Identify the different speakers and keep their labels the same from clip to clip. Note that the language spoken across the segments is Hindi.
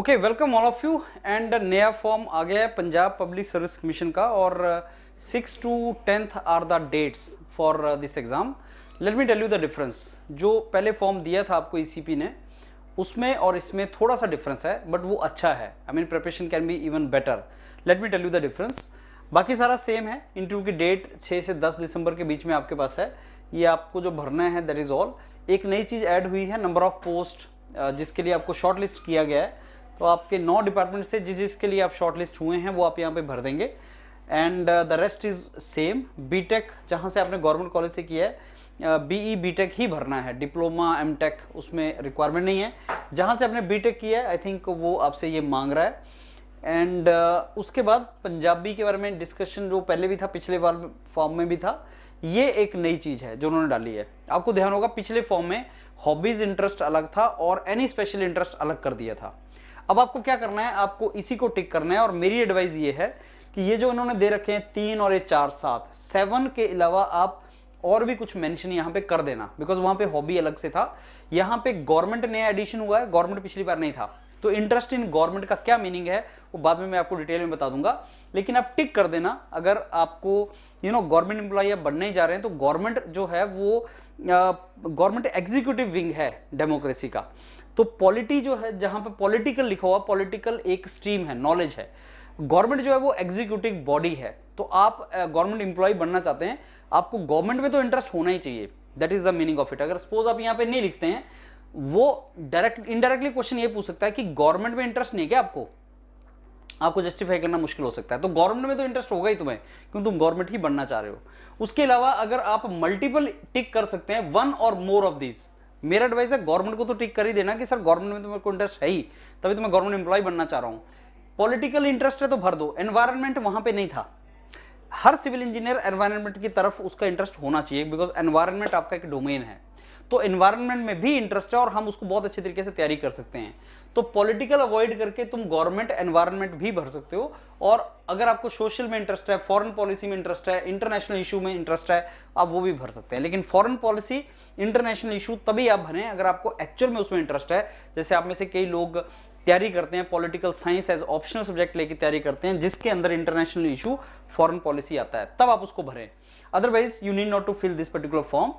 Speaker 1: Okay, welcome all of you. And नया फॉर्म आ गया है पंजाब पब्लिक सर्विस कमीशन का और 6 to 10th are the dates for this exam. Let me tell you the difference. जो पहले फॉर्म दिया था आपको ईसीपी ने, उसमें और इसमें थोड़ा सा डिफरेंस है, बट वो अच्छा है। I mean preparation can be even better. Let me tell you the difference. बाकी सारा सेम है। इंटरव्यू की डेट 6 से 10 दिसंबर के बीच में आपके पास है। ये आपको जो भरना है दैट इज़ ऑल। एक नई चीज़ ऐड हुई है, नंबर ऑफ पोस्ट जिसके लिए आपको शॉर्ट लिस्ट किया गया है। तो आपके 9 डिपार्टमेंट से जिसके लिए आप शॉर्ट लिस्ट हुए हैं वो आप यहाँ पे भर देंगे। And the rest is same. BTech जहाँ से आपने गवर्नमेंट कॉलेज से किया है, बीई बीटेक ही भरना है। डिप्लोमा एमटेक उसमें रिक्वायरमेंट नहीं है। जहाँ से आपने बीटेक किया है आई थिंक वो आपसे ये मांग रहा है। एंड उसके बाद पंजाबी के बारे में डिस्कशन जो पहले भी था, पिछले फॉर्म में भी था, ये एक नई चीज़ है जो उन्होंने डाली है। आपको ध्यान होगा पिछले फॉर्म में हॉबीज इंटरेस्ट अलग था और एनी स्पेशल इंटरेस्ट अलग कर दिया था। अब आपको क्या करना है, आपको इसी को टिक करना है। और मेरी एडवाइस ये है कि ये जो इन्होंने दे रखे हैं 3 और ये 4 7 7 के अलावा आप और भी कुछ मेंशन यहाँ पे कर देना, बिकॉज वहां पे हॉबी अलग से था। यहाँ पे गवर्नमेंट नया एडिशन हुआ है, गवर्नमेंट पिछली बार नहीं था। तो इंटरेस्ट इन गवर्नमेंट का क्या मीनिंग है वो बाद में मैं आपको डिटेल में बता दूंगा, लेकिन आप टिक कर देना। अगर आपको गवर्नमेंट एम्प्लॉय आप बनने ही जा रहे हैं तो गवर्नमेंट जो है वो गवर्नमेंट एग्जीक्यूटिव विंग है डेमोक्रेसी का। तो पॉलिटी जो है, जहां पे पॉलिटिकल लिखा हुआ, पॉलिटिकल एक स्ट्रीम है, नॉलेज है। गवर्नमेंट जो है वो एग्जीक्यूटिव बॉडी है। तो आप गवर्नमेंट एम्प्लॉय बनना चाहते हैं, आपको गवर्नमेंट में तो इंटरेस्ट होना ही चाहिए। That is the meaning of it. अगर सपोज आप यहाँ पे नहीं लिखते हैं, वो डायरेक्ट इनडायरेक्टली क्वेश्चन ये पूछ सकता है कि गवर्नमेंट में इंटरेस्ट नहीं है क्या आपको जस्टिफाई करना मुश्किल हो सकता है। तो गवर्नमेंट में तो इंटरेस्ट होगा ही तुम्हें, क्योंकि तुम गवर्नमेंट ही बनना चाह रहे हो। उसके अलावा अगर आप मल्टीपल टिक कर सकते हैं, 1 और मोर ऑफ दीज, मेरा एडवाइस है गवर्नमेंट को तो टिक कर ही देना कि सर गवर्नमेंट में तुम्हें को इंटरेस्ट है ही, तभी तो मैं गवर्नमेंट एम्प्लॉय बनना चाह रहा हूं। पॉलिटिकल इंटरेस्ट है तो भर दो। एनवायरनमेंट वहां पे नहीं था। हर सिविल इंजीनियर एनवायरनमेंट की तरफ उसका इंटरेस्ट होना चाहिए, बिकॉज एनवायरनमेंट आपका एक डोमेन है। तो एनवायरनमेंट में भी इंटरेस्ट है और हम उसको बहुत अच्छे तरीके से तैयारी कर सकते हैं। तो पॉलिटिकल अवॉइड करके तुम गवर्नमेंट एनवायरनमेंट भी भर सकते हो। और अगर आपको सोशल में इंटरेस्ट है, फॉरेन पॉलिसी में इंटरेस्ट है, इंटरनेशनल इशू में इंटरेस्ट है, आप वो भी भर सकते हैं। लेकिन फॉरेन पॉलिसी, इंटरनेशनल इशू तभी आप भरें अगर आपको एक्चुअल में उसमें इंटरेस्ट है। जैसे आप में से कई लोग तैयारी करते हैं, political science as optional subject लेके तैयारी करते हैं, जिसके अंदर इंटरनेशनल इशू, फॉरेन पॉलिसी आता है, तब आप उसको भरें। Otherwise you need not to fill this particular form.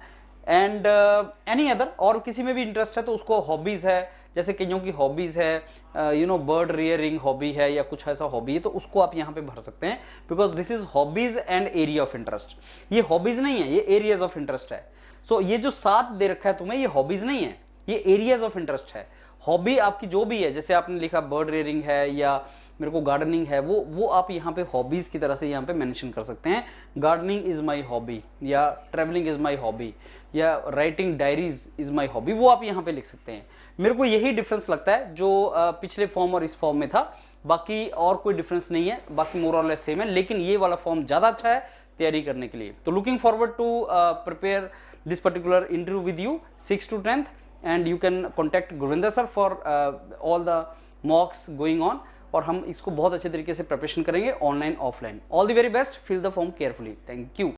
Speaker 1: And any other, और किसी में भी इंटरेस्ट है तो उसको हॉबीज है, जैसे कईयों की हॉबीज है बर्ड रियरिंग हॉबी है या कुछ ऐसा हॉबी है, तो उसको आप यहाँ पे भर सकते हैं, because this is hobbies and area of interest. ये हॉबीज नहीं है, ये एरियाज ऑफ इंटरेस्ट है। सो ये जो 7 दे रखा है तुम्हें, ये हॉबीज नहीं है, ये एरियाज ऑफ इंटरेस्ट है। हॉबी आपकी जो भी है, जैसे आपने लिखा बर्ड रियरिंग है या मेरे को गार्डनिंग है, वो आप यहाँ पे हॉबीज की तरह से यहाँ पे मेंशन कर सकते हैं। गार्डनिंग इज माय हॉबी, या ट्रैवलिंग इज माय हॉबी, या writing diaries is my hobby, वो आप यहाँ पे लिख सकते हैं। मेरे को यही डिफरेंस लगता है जो पिछले फॉर्म और इस फॉर्म में था। बाकी और कोई डिफरेंस नहीं है, बाकी मोर और लेस सेम है, लेकिन ये वाला फॉर्म ज्यादा अच्छा है तैयारी करने के लिए। तो looking forward to prepare this particular interview with you 6 to 10th, and you can contact Gurvinder sir for all the mocks going on, और हम इसको बहुत अच्छे तरीके से प्रिपरेशन करेंगे online offline. All the very best, fill the form carefully. Thank you.